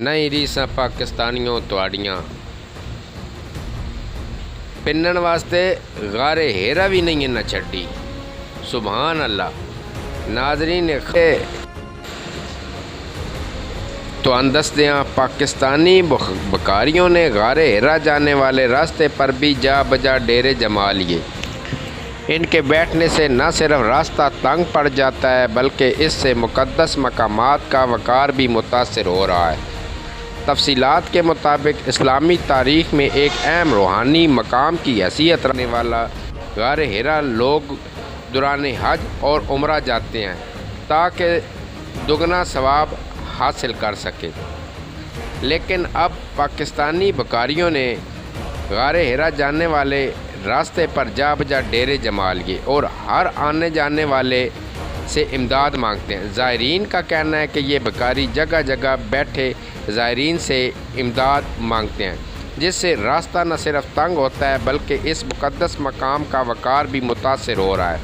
نہیں ریساں پاکستانیوں تواڑیاں پنن واسطے غار ہیرا بھی نہیں نہ چھڈی۔ سبحان اللہ۔ ناظرین تو اندستیاں پاکستانی بکاریوں نے غار ہیرا جانے والے راستے پر بھی جا بجا ڈیرے جما لیے۔ ان کے بیٹھنے سے نہ صرف راستہ تنگ پڑ جاتا ہے بلکہ اس سے مقدس مقامات کا وقار بھی متاثر ہو رہا ہے۔ تفصیلات کے مطابق اسلامی تاریخ میں ایک اہم روحانی مقام کی حیثیت رکھنے والا غار ہیرا لوگ دوران حج اور عمرہ جاتے ہیں تاکہ دگنا ثواب حاصل کر سکیں، لیکن اب پاکستانی بکاریوں نے غار ہیرا جانے والے راستے پر جا بجا ڈیرے جما لیے اور ہر آنے جانے والے سے امداد مانگتے ہیں۔ زائرین کا کہنا ہے کہ یہ بکاری جگہ جگہ بیٹھے زائرین سے امداد مانگتے ہیں، جس سے راستہ نہ صرف تنگ ہوتا ہے بلکہ اس مقدس مقام کا وقار بھی متاثر ہو رہا ہے۔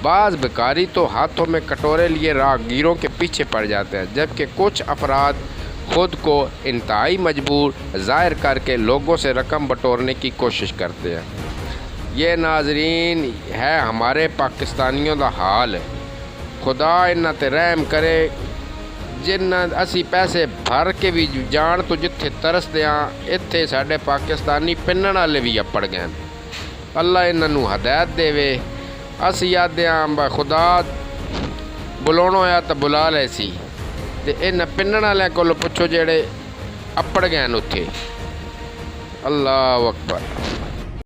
بعض بکاری تو ہاتھوں میں کٹورے لیے راہگیروں کے پیچھے پڑ جاتے ہیں، جبکہ کچھ افراد خود کو انتہائی مجبور ظاہر کر کے لوگوں سے رقم بٹورنے کی کوشش کرتے ہیں۔ یہ ناظرین ہے ہمارے پاکستانیوں دا حال۔ خدا انہاں تے رحم کرے جنہاں اسی پیسے بھر کے بھی جان تو جتھے ترس دیاں اتھے ساڈے پاکستانی پنن والے بھی اپڑ گئے۔ اللہ انہاں نوں ہدایت دے۔ اسی آدھیاں خدا بلاونا ہویا تو بلا لے سی تے انہاں پنن والے کولوں پوچھو جڑے اپڑ گئے اتھے۔ اللہ اکبر۔